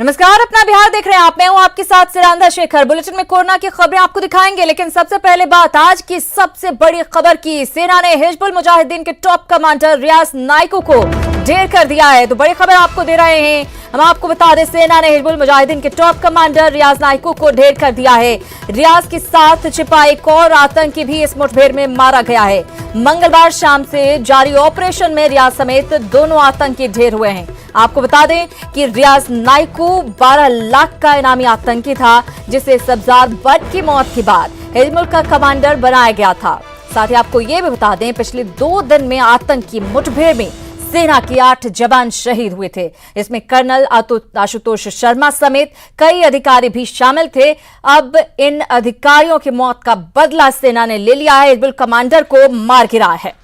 नमस्कार, अपना बिहार देख रहे हैं आप। मैं हूं आपके साथ सिरांधा शेखर। बुलेटिन में कोरोना की खबरें आपको दिखाएंगे, लेकिन सबसे पहले बात आज की सबसे बड़ी खबर की। सेना ने हिजबुल मुजाहिदीन के टॉप कमांडर रियाज नाइकू को ढेर कर दिया है। तो बड़ी खबर आपको दे रहे हैं। हम आपको बता दें, सेना ने हिजबुल मुजाहिदीन के टॉप कमांडर रियाज नाइकू को ढेर कर दिया है। रियाज के साथ छिपा एक और आतंकी भी इस मुठभेड़ में मारा गया है। मंगलवार शाम से जारी ऑपरेशन में रियाज समेत दोनों आतंकी ढेर हुए हैं। आपको बता दें कि रियाज नाइकू 12 लाख का इनामी आतंकी था, जिसे सब्जार भट्ट की मौत के बाद हिजबुल का कमांडर बनाया गया था। साथ ही आपको यह भी बता दें, पिछले 2 दिन में आतंकी मुठभेड़ में सेना के 8 जवान शहीद हुए थे। इसमें कर्नल आशुतोष शर्मा समेत कई अधिकारी भी शामिल थे। अब इन अधिकारियों की मौत का बदला सेना ने ले लिया है। हिजबुल कमांडर को मार गिराया है।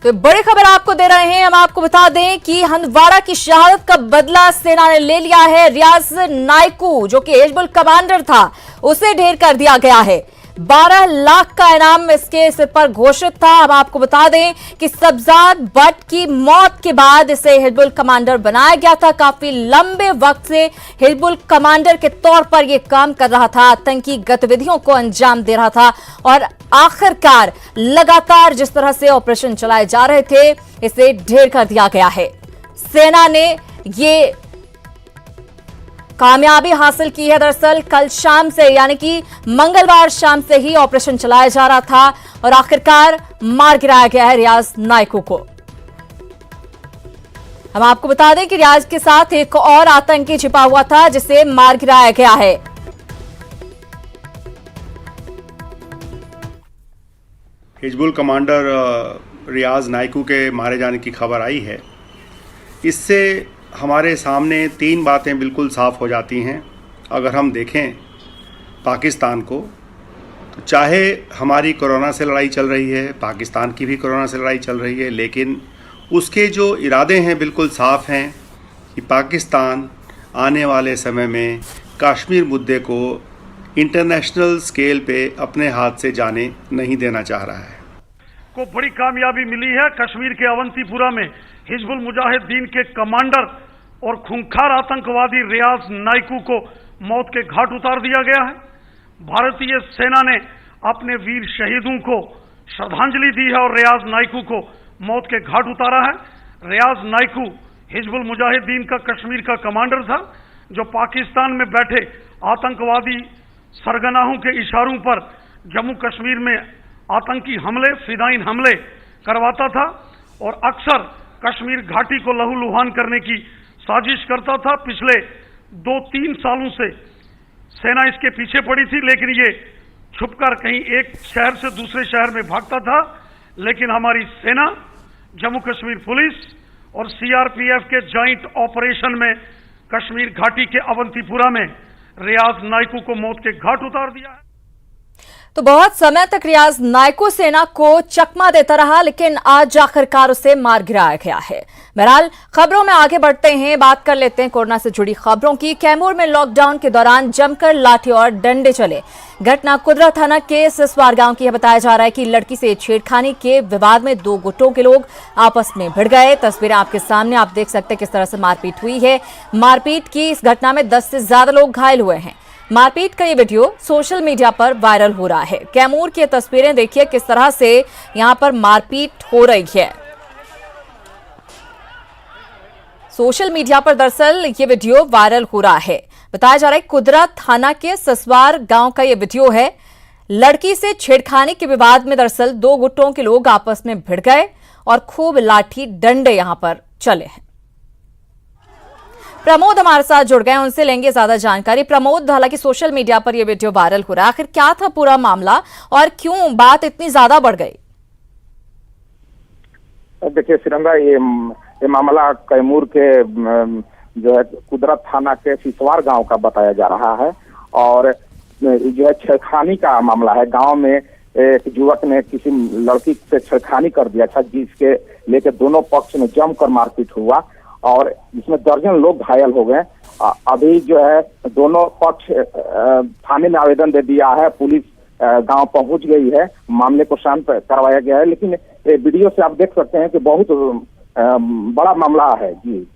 तो बड़ी खबर आपको दे रहे हैं। हम आपको बता दें कि हंदवाड़ा की शहादत का बदला सेना ने ले लिया है। रियाज नाइकू, जो कि हिजबुल कमांडर था, उसे ढेर कर दिया गया है। 12 लाख का इनाम इसके सिर पर घोषित था। हम आपको बता दें कि सब्जार भट्ट की मौत के बाद इसे हिजबुल कमांडर बनाया गया था। काफी लंबे वक्त से हिजबुल कमांडर के तौर पर यह काम कर रहा था, आतंकी गतिविधियों को अंजाम दे रहा था, और आखिरकार लगातार जिस तरह से ऑपरेशन चलाए जा रहे थे, इसे ढेर कर दिया गया है। सेना ने ये कामयाबी हासिल की है। दरअसल कल शाम से, यानी कि मंगलवार शाम से ही ऑपरेशन चलाया जा रहा था और आखिरकार मार गिराया गया है रियाज नाइकू को। हम आपको बता दें कि रियाज के साथ एक और आतंकी छिपा हुआ था, जिसे मार गिराया गया है। हिजबुल कमांडर रियाज नाइकू के मारे जाने की खबर आई है। इससे हमारे सामने 3 बातें बिल्कुल साफ हो जाती हैं। अगर हम देखें पाकिस्तान को, तो चाहे हमारी कोरोना से लड़ाई चल रही है, पाकिस्तान की भी कोरोना से लड़ाई चल रही है, लेकिन उसके जो इरादे हैं बिल्कुल साफ हैं कि पाकिस्तान आने वाले समय में कश्मीर मुद्दे को इंटरनेशनल स्केल पे अपने हाथ से जाने नहीं देना चाह रहा है। को बड़ी कामयाबी मिली है। कश्मीर के अवंतीपुरा में हिजबुल मुजाहिदीन के कमांडर और खूंखार आतंकवादी रियाज नाइकू को मौत के घाट उतार दिया गया है। भारतीय सेना ने अपने वीर शहीदों को श्रद्धांजलि दी है और रियाज नाइकू को मौत के घाट उतारा है। रियाज नाइकू हिजबुल मुजाहिदीन का कश्मीर का कमांडर था, जो पाकिस्तान में बैठे आतंकवादी सरगनाहों के इशारों पर जम्मू कश्मीर में आतंकी हमले, फिदाइन हमले करवाता था और अक्सर कश्मीर घाटी को लहूलुहान करने की साजिश करता था। पिछले 2-3 सालों से सेना इसके पीछे पड़ी थी, लेकिन ये छुपकर कहीं एक शहर से दूसरे शहर में भागता था। लेकिन हमारी सेना, जम्मू कश्मीर पुलिस और सीआरपीएफ के जॉइंट ऑपरेशन में कश्मीर घाटी के अवंतीपुरा में रियाज नाइकू को मौत के घाट उतार दिया है। तो बहुत समय तक रियाज नाइकू सेना को चकमा देता रहा, लेकिन आज आखिरकार उसे मार गिराया गया है। बहरहाल खबरों में आगे बढ़ते हैं, बात कर लेते हैं कोरोना से जुड़ी खबरों की। कैमूर में लॉकडाउन के दौरान जमकर लाठी और डंडे चले। घटना कुदरा थाना के सिसवार गांव की है। बताया जा रहा है कि लड़की से छेड़खानी के विवाद में 2 गुटों के लोग आपस में भिड़ गए। तस्वीरें आपके सामने, आप देख सकते हैं किस तरह से मारपीट हुई है। मारपीट की इस घटना में 10 से ज्यादा लोग घायल हुए हैं। मारपीट का ये वीडियो सोशल मीडिया पर वायरल हो रहा है। कैमूर की तस्वीरें देखिए किस तरह से यहां पर मारपीट हो रही है। सोशल मीडिया पर दरअसल ये वीडियो वायरल हो रहा है। बताया जा रहा है कुदरा थाना के सिसवार गांव का ये वीडियो है। लड़की से छेड़खानी के विवाद में दरअसल 2 गुटों के लोग आपस में भिड़ गए और खूब लाठी डंडे यहां पर चले हैं। प्रमोद हमारे साथ जुड़ गए, उनसे लेंगे ज्यादा जानकारी। प्रमोद, हालांकि सोशल मीडिया पर यह वीडियो वायरल हो रहा है, आखिर क्या था पूरा मामला और क्यों बात इतनी ज्यादा बढ़ गई? देखिए सिरंगा, ये मामला कैमूर के जो है कुदरा थाना के सिसवार गांव का बताया जा रहा है और जो है छेड़खानी का मामला है। गांव में एक युवक ने किसी लड़की से छेड़खानी कर दिया था, जिसके लेकर दोनों पक्ष में जमकर मारपीट हुआ और इसमें दर्जन लोग घायल हो गए। अभी जो है दोनों पक्ष थाने में आवेदन दे दिया है। पुलिस गांव पहुंच गई है, मामले को शांत करवाया गया है। लेकिन वीडियो से आप देख सकते हैं कि बहुत बड़ा मामला है जी।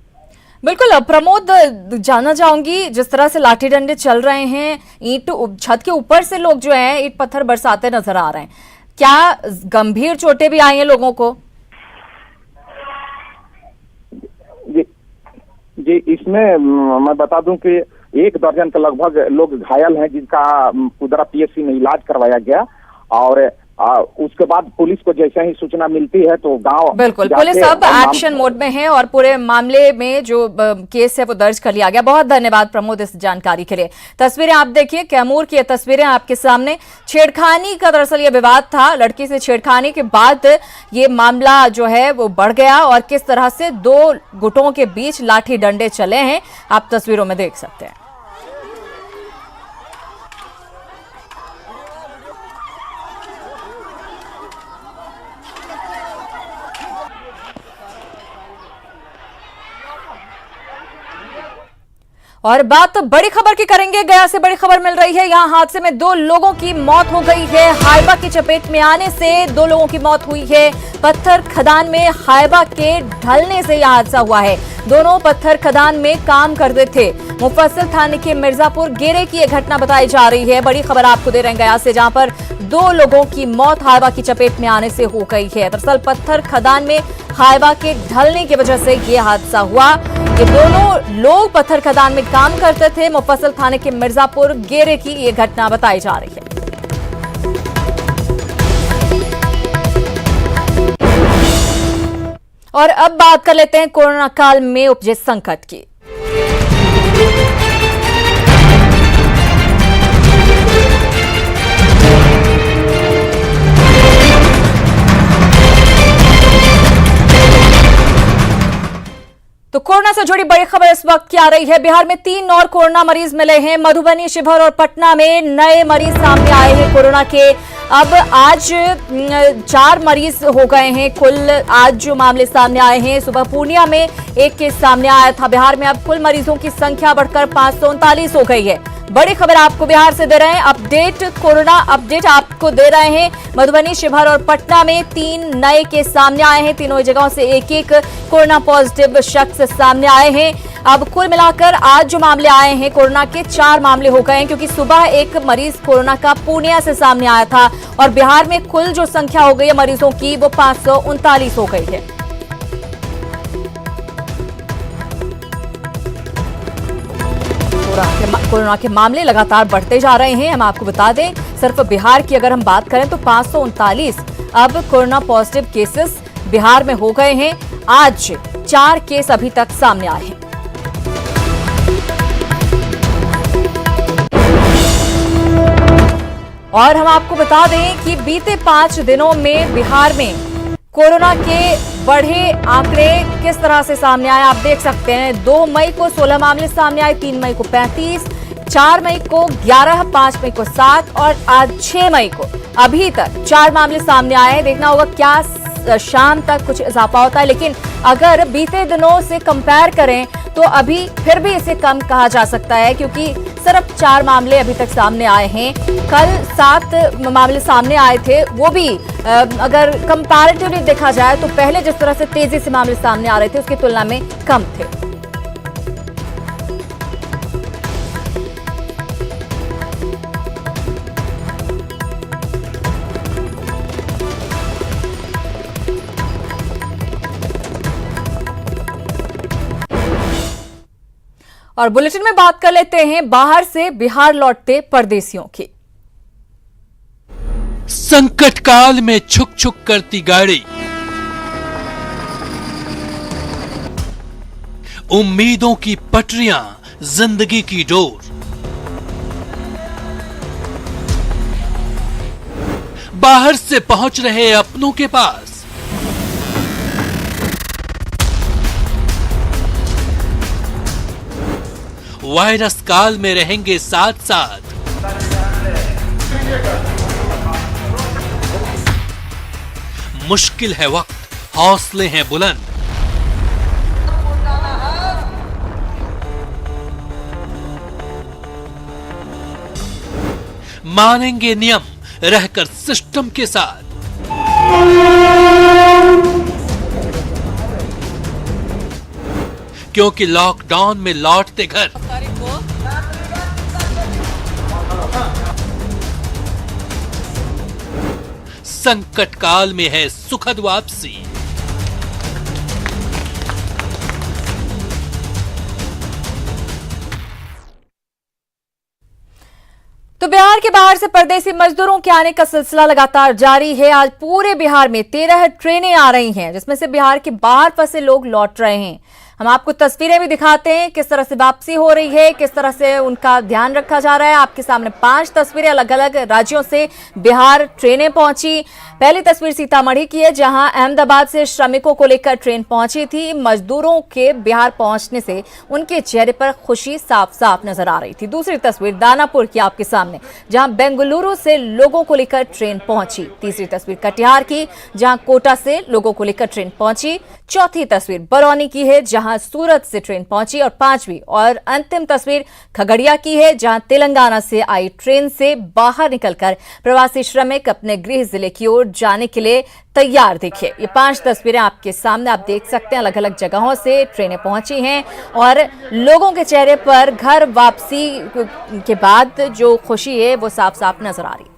बिल्कुल प्रमोद, जानना चाहूंगी जिस तरह से लाठी डंडे चल रहे हैं, ईंट छत के ऊपर से लोग जो है ईंट पत्थर बरसाते नजर आ रहे हैं, क्या गंभीर चोटें भी आई हैं लोगों को? जी इसमें मैं बता दूं कि 1 दर्जन के लगभग लोग घायल हैं, जिनका कुदरा पीएचसी में इलाज करवाया गया। और उसके बाद पुलिस को जैसे ही सूचना मिलती है तो गांव बिल्कुल पुलिस अब एक्शन मोड में है और पूरे मामले में जो केस है वो दर्ज कर लिया गया। बहुत धन्यवाद प्रमोद इस जानकारी के लिए। तस्वीरें आप देखिए, कैमूर की तस्वीरें आपके सामने। छेड़खानी का दरअसल ये विवाद था, लड़की से छेड़खानी के बाद ये मामला जो है वो बढ़ गया और किस तरह से 2 गुटों के बीच लाठी डंडे चले हैं आप तस्वीरों में देख सकते हैं। और बात बड़ी खबर की करेंगे। गया से बड़ी खबर मिल रही है, यहां हादसे में 2 लोगों की मौत हो गई है। हाइबा की चपेट में आने से 2 लोगों की मौत हुई है। पत्थर खदान में हाइबा के ढलने से यह हादसा हुआ है। दोनों पत्थर खदान में काम करते थे। मुफस्सिल थाने के मिर्जापुर गेरे की यह घटना बताई जा रही है। बड़ी खबर आपको दे रहे हैं गया से, जहां पर 2 लोगों की मौत हाइबा की चपेट में आने से हो गई है। दरअसल पत्थर खदान में हाइबा के ढलने की वजह से यह हादसा हुआ। ये दोनों लोग पत्थर खदान में काम करते थे। मुफस्सिल थाने के मिर्जापुर गेरे की ये घटना बताई जा रही है। और अब बात कर लेते हैं कोरोना काल में उपजे संकट की। तो कोरोना से जुड़ी बड़ी खबर इस वक्त की आ रही है। बिहार में 3 और कोरोना मरीज मिले हैं। मधुबनी, शिवहर और पटना में नए मरीज सामने आए हैं कोरोना के। अब आज 4 मरीज हो गए हैं कुल। आज जो मामले सामने आए हैं, सुबह पूर्णिया में 1 केस सामने आया था। बिहार में अब कुल मरीजों की संख्या बढ़कर 539 हो गई है। बड़ी खबर आपको बिहार से दे रहे हैं, अपडेट कोरोना अपडेट आपको दे रहे हैं। मधुबनी, शिवहर और पटना में 3 नए केस सामने आए हैं। तीनों जगहों से एक कोरोना पॉजिटिव शख्स सामने आए हैं। अब कुल मिलाकर आज जो मामले आए हैं कोरोना के 4 मामले हो गए हैं, क्योंकि सुबह एक मरीज कोरोना का पूर्णिया से सामने आया था। और बिहार में कुल जो संख्या हो गई है मरीजों की वो 539 हो गई है। कोरोना के मामले लगातार बढ़ते जा रहे हैं। हम आपको बता दें, सिर्फ बिहार की अगर हम बात करें तो 539 अब कोरोना पॉजिटिव केसेस बिहार में हो गए हैं। आज 4 केस अभी तक सामने आए हैं। और हम आपको बता दें कि बीते 5 दिनों में बिहार में कोरोना के बढ़े आंकड़े किस तरह से सामने आए आप देख सकते हैं। 2 मई को 16 मामले सामने आए, 3 मई को 35, 4 मई को 11, 5 मई को 7 और आज 6 मई को अभी तक 4 मामले सामने आए हैं। देखना होगा क्या शाम तक कुछ इजाफा होता है, लेकिन अगर बीते दिनों से कंपेयर करें तो अभी फिर भी इसे कम कहा जा सकता है, क्योंकि सिर्फ 4 मामले अभी तक सामने आए हैं। कल 7 मामले सामने आए थे, वो भी अगर कंपैरेटिवली देखा जाए तो पहले जिस तरह से तेजी से मामले सामने आ रहे थे उसकी तुलना में कम थे। और बुलेटिन में बात कर लेते हैं बाहर से बिहार लौटते परदेशियों की। संकट काल में छुक छुक करती गाड़ी, उम्मीदों की पटरियां, जिंदगी की डोर, बाहर से पहुंच रहे अपनों के पास, वायरस काल में रहेंगे साथ साथ। मुश्किल है वक्त, हौसले हैं बुलंद। मानेंगे नियम, रहकर सिस्टम के साथ। क्योंकि लॉकडाउन में लौटते घर संकट काल में है सुखद वापसी। तो बिहार के बाहर से परदेसी मजदूरों के आने का सिलसिला लगातार जारी है। आज पूरे बिहार में 13 ट्रेनें आ रही हैं, जिसमें से बिहार के बाहर फंसे लोग लौट रहे हैं। हम आपको तस्वीरें भी दिखाते हैं किस तरह से वापसी हो रही है, किस तरह से उनका ध्यान रखा जा रहा है। आपके सामने 5 तस्वीरें अलग अलग राज्यों से बिहार ट्रेनें पहुंची। पहली तस्वीर सीतामढ़ी की है, जहां अहमदाबाद से श्रमिकों को लेकर ट्रेन पहुंची थी। मजदूरों के बिहार पहुंचने से उनके चेहरे पर खुशी साफ साफ नजर आ रही थी। दूसरी तस्वीर दानापुर की आपके सामने, जहां बेंगलुरु से लोगों को लेकर ट्रेन पहुंची। तीसरी तस्वीर कटिहार की, जहां कोटा से लोगों को लेकर ट्रेन पहुंची। चौथी तस्वीर बरौनी की है, जहां सूरत से ट्रेन पहुंची। और 5वीं और अंतिम तस्वीर खगड़िया की है, जहां तेलंगाना से आई ट्रेन से बाहर निकलकर प्रवासी श्रमिक अपने गृह जिले की ओर जाने के लिए तैयार। देखिए, ये 5 तस्वीरें आपके सामने आप देख सकते हैं। अलग अलग जगहों से ट्रेनें पहुंची हैं और लोगों के चेहरे पर घर वापसी के बाद जो खुशी है वो साफ साफ नजर आ रही है।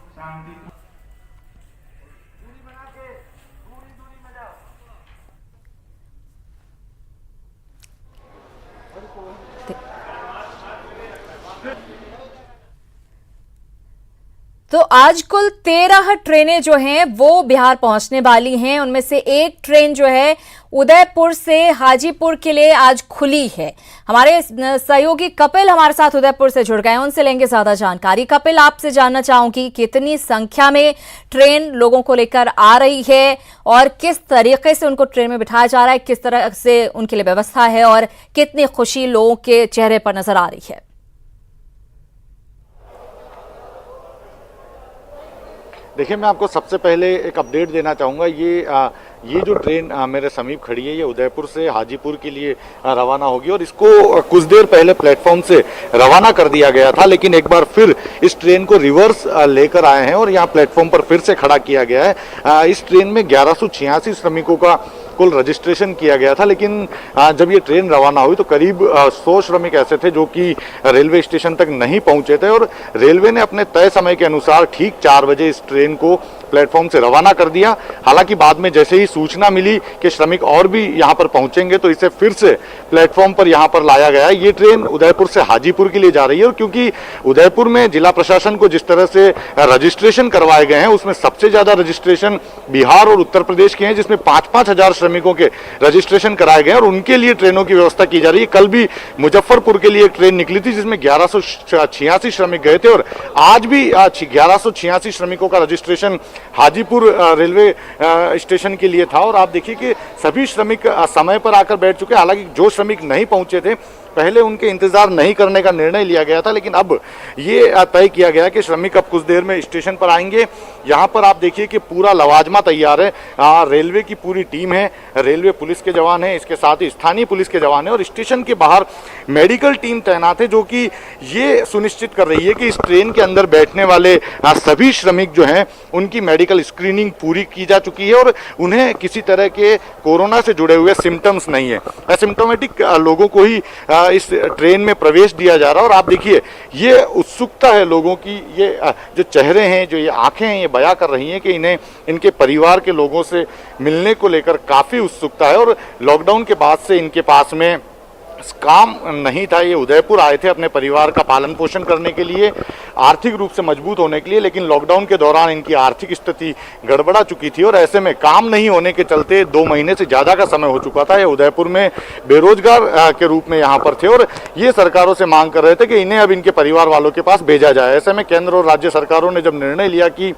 तो आज कुल 13 ट्रेनें जो हैं वो बिहार पहुंचने वाली हैं। उनमें से एक ट्रेन जो है उदयपुर से हाजीपुर के लिए आज खुली है। हमारे सहयोगी कपिल हमारे साथ उदयपुर से जुड़ गए हैं, उनसे लेंगे ज्यादा जानकारी। कपिल, आपसे जानना चाहूंगी कितनी संख्या में ट्रेन लोगों को लेकर आ रही है और किस तरीके से उनको ट्रेन में बिठाया जा रहा है, किस तरह से उनके लिए व्यवस्था है और कितनी खुशी लोगों के चेहरे पर नजर आ रही है। देखिए, मैं आपको सबसे पहले एक अपडेट देना चाहूँगा। ये जो ट्रेन मेरे समीप खड़ी है, ये उदयपुर से हाजीपुर के लिए रवाना होगी और इसको कुछ देर पहले प्लेटफॉर्म से रवाना कर दिया गया था, लेकिन एक बार फिर इस ट्रेन को रिवर्स लेकर आए हैं और यहाँ प्लेटफॉर्म पर फिर से खड़ा किया गया है। इस ट्रेन में 1186 श्रमिकों का कुल रजिस्ट्रेशन किया गया था, लेकिन जब ये ट्रेन रवाना हुई तो करीब 100 श्रमिक ऐसे थे जो कि रेलवे स्टेशन तक नहीं पहुंचे थे और रेलवे ने अपने तय समय के अनुसार ठीक 4 बजे इस ट्रेन को प्लेटफॉर्म से रवाना कर दिया। हालांकि बाद में जैसे ही सूचना मिली कि श्रमिक और भी यहां पर पहुंचेंगे तो इसे फिर से प्लेटफॉर्म पर यहां पर लाया गया है। ये ट्रेन उदयपुर से हाजीपुर के लिए जा रही है और क्योंकि उदयपुर में जिला प्रशासन को जिस तरह से रजिस्ट्रेशन करवाए गए हैं उसमें सबसे ज्यादा रजिस्ट्रेशन बिहार और उत्तर प्रदेश के हैं, जिसमें 5-5 हजार श्रमिकों के रजिस्ट्रेशन कराए गए और उनके लिए ट्रेनों की व्यवस्था की जा रही है। कल भी मुजफ्फरपुर के लिए एक ट्रेन निकली थी जिसमें 1186 श्रमिक गए थे और आज भी 1186 श्रमिकों का रजिस्ट्रेशन हाजीपुर रेलवे स्टेशन के लिए था। और आप देखिए कि सभी श्रमिक समय पर आकर बैठ चुके हैं। हालांकि जो श्रमिक नहीं पहुंचे थे पहले उनके इंतजार नहीं करने का निर्णय लिया गया था, लेकिन अब ये तय किया गया कि श्रमिक अब कुछ देर में स्टेशन पर आएंगे। यहाँ पर आप देखिए कि पूरा लवाजमा तैयार है। रेलवे की पूरी टीम है, रेलवे पुलिस के जवान हैं, इसके साथ ही स्थानीय पुलिस के जवान हैं और स्टेशन के बाहर मेडिकल टीम तैनात है जो कि ये सुनिश्चित कर रही है कि इस ट्रेन के अंदर बैठने वाले सभी श्रमिक जो हैं उनकी मेडिकल स्क्रीनिंग पूरी की जा चुकी है और उन्हें किसी तरह के कोरोना से जुड़े हुए सिम्टम्स नहीं है। एसिम्टोमेटिक लोगों को ही इस ट्रेन में प्रवेश दिया जा रहा है और आप देखिए ये उत्सुकता है लोगों की, ये जो चेहरे हैं, जो ये आंखें हैं, ये बयां कर रही हैं कि इन्हें इनके परिवार के लोगों से मिलने को लेकर काफ़ी उत्सुकता है। और लॉकडाउन के बाद से इनके पास में काम नहीं था। ये उदयपुर आए थे अपने परिवार का पालन पोषण करने के लिए, आर्थिक रूप से मजबूत होने के लिए, लेकिन लॉकडाउन के दौरान इनकी आर्थिक स्थिति गड़बड़ा चुकी थी और ऐसे में काम नहीं होने के चलते 2 महीने से ज़्यादा का समय हो चुका था। ये उदयपुर में बेरोजगार के रूप में यहाँ पर थे और ये सरकारों से मांग कर रहे थे कि इन्हें अब इनके परिवार वालों के पास भेजा जाए। ऐसे में केंद्र और राज्य सरकारों ने जब निर्णय लिया कि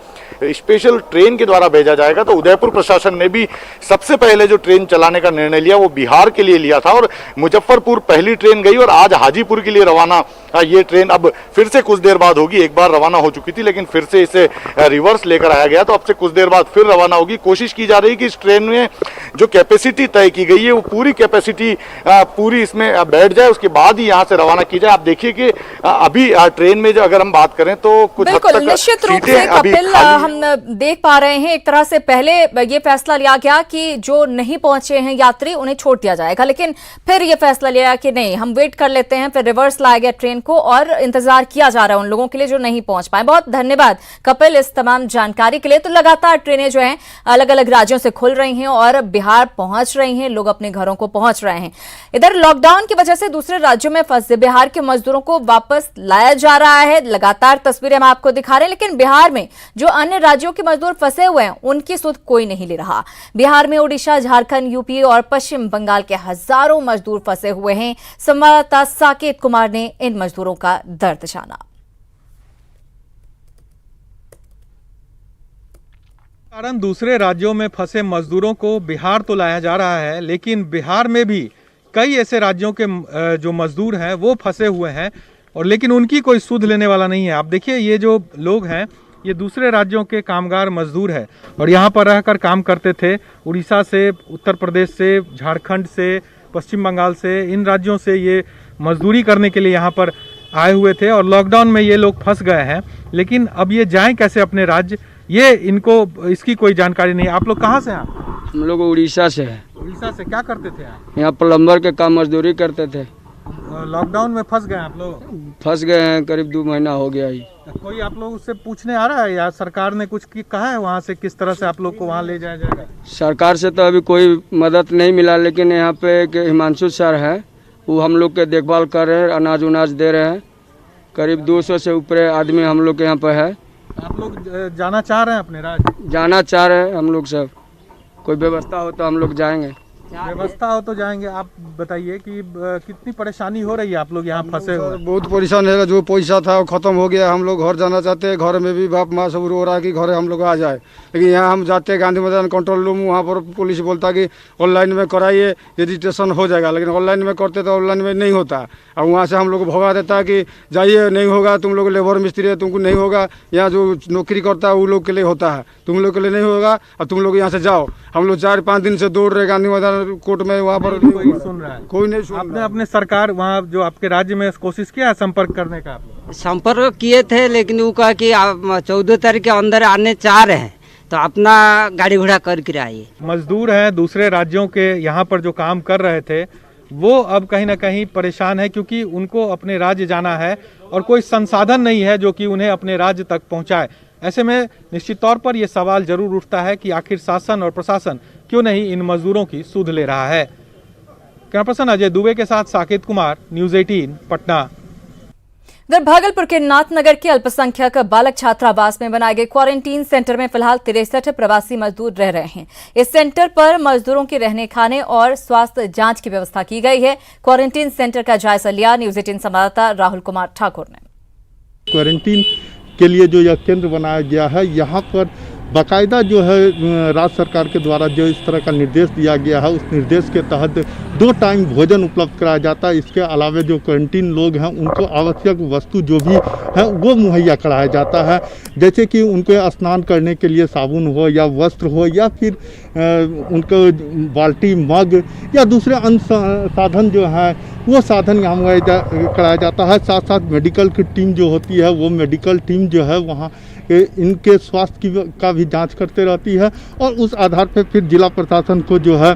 स्पेशल ट्रेन के द्वारा भेजा जाएगा तो उदयपुर प्रशासन ने भी सबसे पहले जो ट्रेन चलाने का निर्णय लिया वो बिहार के लिए लिया था और मुजफ्फरपुर पहली ट्रेन गई और आज हाजीपुर के लिए रवाना ये ट्रेन अब फिर से कुछ देर बाद होगी। एक बार रवाना हो चुकी थी लेकिन फिर से इसे रिवर्स लेकर आया गया तो अब से कुछ देर बाद फिर रवाना होगी। कोशिश की जा रही है कि इस ट्रेन में जो कैपेसिटी तय की गई है वो पूरी कैपेसिटी पूरी इसमें बैठ जाए, उसके बाद ही यहाँ से रवाना की जाए। आप देखिए कि अभी ट्रेन में जो अगर हम बात करें तो कुछ हद तक निश्चित रूप से कपिल हम देख पा रहे हैं एक तरह से पहले ये फैसला लिया गया कि जो नहीं पहुंचे हैं यात्री उन्हें छोड़ दिया जाएगा, लेकिन फिर ये फैसला लिया लिया कि नहीं हम वेट कर लेते हैं, फिर रिवर्स लाया गया ट्रेन को और इंतजार किया जा रहा है उन लोगों के लिए जो नहीं पहुंच पाए। बहुत धन्यवाद कपिल इस तमाम जानकारी के लिए। तो लगातार ट्रेनें जो हैं अलग अलग राज्यों से खुल रही हैं और बिहार पहुंच रही हैं, लोग अपने घरों को पहुंच रहे हैं। इधर लॉकडाउन की वजह से दूसरे राज्यों में फंसे बिहार के मजदूरों को वापस लाया जा रहा है। लगातार तस्वीरें हम आपको दिखा रहे हैं, लेकिन बिहार में जो अन्य राज्यों के मजदूर फंसे हुए हैं उनकी सुध कोई नहीं ले रहा। बिहार में ओडिशा, झारखंड, यूपी और पश्चिम बंगाल के हजारों मजदूर फंसे हुए हैं। संवाददाता साकेत कुमार ने इन मजदूरों का दर्द जाना। कारण दूसरे राज्यों में फंसे मजदूरों को बिहार तो लाया जा रहा है, लेकिन बिहार में भी कई ऐसे राज्यों के जो मजदूर हैं वो फंसे हुए हैं और लेकिन उनकी कोई सुध लेने वाला नहीं है। आप देखिए ये जो लोग हैं ये दूसरे राज्यों के कामगार मजदूर हैं और यहाँ पर रहकर काम करते थे। उड़ीसा से, उत्तर प्रदेश से, झारखंड से, पश्चिम बंगाल से, इन राज्यों से ये मजदूरी करने के लिए यहाँ पर आए हुए थे और लॉकडाउन में ये लोग फंस गए हैं। लेकिन अब ये जाएं कैसे अपने राज्य, ये इनको इसकी कोई जानकारी नहीं। आप लोग कहाँ से हैं? हम लोग उड़ीसा से हैं। उड़ीसा से क्या करते थे आप? यहाँ प्लम्बर के काम मजदूरी करते थे। लॉकडाउन में फंस गए आप लोग? फंस गए हैं, करीब 2 महीना हो गया ही। कोई आप लोग उससे पूछने आ रहा है या सरकार ने कुछ कहा है वहाँ से, किस तरह से आप लोग को वहाँ ले जाया जाएगा? सरकार से तो अभी कोई मदद नहीं मिला, लेकिन यहाँ पे एक हिमांशु सर है, वो हम लोग के देखभाल कर रहे हैं, अनाज उनाज दे रहे हैं। करीब 200 से ऊपर आदमी हम लोग के यहाँ पे है। आप लोग जाना चाह रहे हैं अपने राज्य? जाना चाह रहे हैं हम लोग सब। कोई व्यवस्था हो तो हम लोग जाएंगे। व्यवस्था हो तो जाएंगे। आप बताइए कि कितनी परेशानी हो रही है, आप लोग यहाँ फंसे हुए? बहुत परेशान है। जो पैसा था वो खत्म हो गया। हम लोग घर जाना चाहते हैं। घर में भी बाप माँ सब रो रहा है कि घर हम लोग आ जाए, लेकिन यहाँ हम जाते हैं गांधी मैदान कंट्रोल रूम, वहाँ पर पुलिस बोलता कि ऑनलाइन में कराइए, रजिस्ट्रेशन हो जाएगा। लेकिन ऑनलाइन में करते तो ऑनलाइन में नहीं होता और वहाँ से हम लोग को भगा देता है कि जाइए, नहीं होगा, तुम लोग लेबर मिस्त्री है, तुमको नहीं होगा। यहाँ जो नौकरी करता है वो लोग के लिए होता है, तुम लोग के लिए नहीं होगा और तुम लोग यहाँ से जाओ। हम लोग 4-5 दिन से दौड़ रहे गांधी मैदान कोर्ट में, वहाँ पर कोई सुन रहा है? कोई नहीं सुन। आपने अपने सरकार वहाँ जो आपके राज्य में कोशिश किया संपर्क करने का? संपर्क किए थे, लेकिन वो कहा कि आप 14 तारीख के अंदर आने चाह रहे हैं तो अपना गाड़ी घोड़ा करके आइए। मजदूर हैं दूसरे राज्यों के, यहाँ पर जो काम कर रहे थे वो अब कहीं ना कहीं परेशान है क्योंकि उनको अपने राज्य जाना है और कोई संसाधन नहीं है जो कि उन्हें अपने राज्य तक पहुँचाए। ऐसे में निश्चित तौर पर यह सवाल जरूर उठता है कि आखिर शासन और प्रशासन क्यों नहीं इन मजदूरों की सुध ले रहा है। कैमरा पर्सन अजय दुबे के साथ साकेत कुमार, न्यूज़ 18 पटना। इधर भागलपुर के नाथनगर के अल्पसंख्यक बालक छात्रावास में बनाए गए क्वारंटीन सेंटर में फिलहाल 63 प्रवासी मजदूर रह रहे हैं। इस सेंटर पर मजदूरों के रहने, खाने और स्वास्थ्य जांच की व्यवस्था की गई है। क्वारंटीन सेंटर का जायजा लिया न्यूज़ 18 संवाददाता राहुल कुमार ठाकुर ने। क्वारंटीन के लिए जो यह केंद्र बनाया गया है, यहाँ पर बाकायदा जो है राज्य सरकार के द्वारा जो इस तरह का निर्देश दिया गया है, उस निर्देश के तहत 2 टाइम भोजन उपलब्ध कराया जाता है। इसके अलावा जो क्वारंटीन लोग हैं उनको आवश्यक वस्तु जो भी है वो मुहैया कराया जाता है, जैसे कि उनको स्नान करने के लिए साबुन हो या वस्त्र हो या फिर उनको बाल्टी, मग या दूसरे अन्य साधन जो है वो साधन यहाँ मुहैया कराया जाता है। साथ साथ मेडिकल की टीम जो होती है वो मेडिकल टीम जो है वहाँ इनके स्वास्थ्य का भी जांच करते रहती है और उस आधार पर फिर जिला प्रशासन को जो है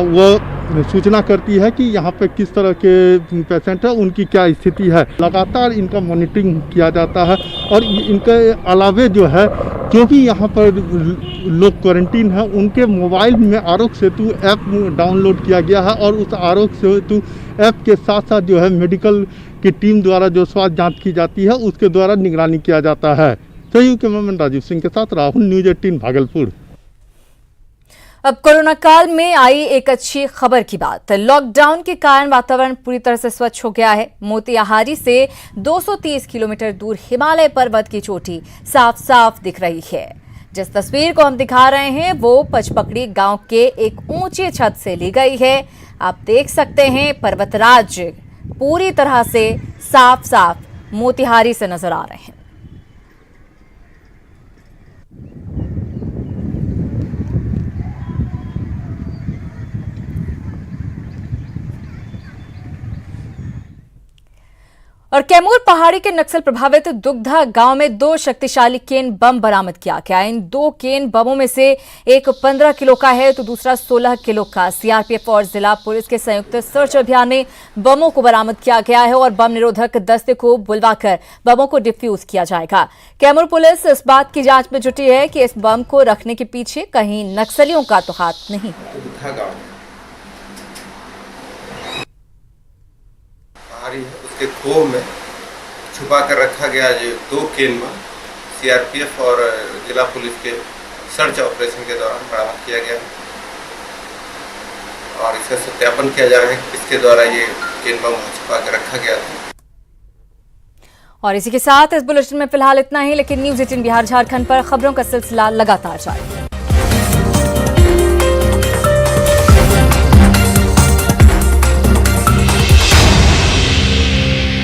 वो सूचना करती है कि यहाँ पे किस तरह के पेशेंट है, उनकी क्या स्थिति है। लगातार इनका मॉनिटरिंग किया जाता है और इनके अलावे जो है जो भी यहाँ पर लोग क्वारंटीन है उनके मोबाइल में आरोग्य सेतु ऐप डाउनलोड किया गया है और उस आरोग्य सेतु ऐप के साथ साथ जो है मेडिकल की टीम द्वारा जो स्वास्थ्य जाँच की जाती है उसके द्वारा निगरानी किया जाता है। सहयोग कैमरामैन राजीव सिंह के साथ राहुल, न्यूज़ 18 भागलपुर। अब कोरोना काल में आई एक अच्छी खबर की बात। लॉकडाउन के कारण वातावरण पूरी तरह से स्वच्छ हो गया है। मोतिहारी से 230 किलोमीटर दूर हिमालय पर्वत की चोटी साफ साफ दिख रही है। जिस तस्वीर को हम दिखा रहे हैं वो पचपकड़ी गांव के एक ऊंची छत से ली गई है। आप देख सकते हैं पर्वतराज पूरी तरह से साफ साफ मोतिहारी से नजर आ रहे हैं। और कैमूर पहाड़ी के नक्सल प्रभावित दुग्धा गांव में 2 शक्तिशाली केन बम बरामद किया गया। इन 2 केन बमों में से एक 15 किलो का है तो दूसरा 16 किलो का। सीआरपीएफ और जिला पुलिस के संयुक्त सर्च अभियान में बमों को बरामद किया गया है और बम निरोधक दस्ते को बुलवाकर बमों को डिफ्यूज किया जाएगा। कैमूर पुलिस इस बात की जांच में जुटी है कि इस बम को रखने के पीछे कहीं नक्सलियों का तो हाथ नहीं है। उसके खो में छुपा कर रखा गया जो 2 केन बम सीआरपीएफ और जिला पुलिस के सर्च ऑपरेशन के दौरान बरामद किया गया और इसका सत्यापन किया जा रहा है किसके द्वारा ये केन बम छुपा कर रखा गया था। और इसी के साथ इस बुलेटिन में फिलहाल इतना ही, लेकिन न्यूज़ 18 बिहार झारखंड पर खबरों का सिलसिला लगातार जारी है।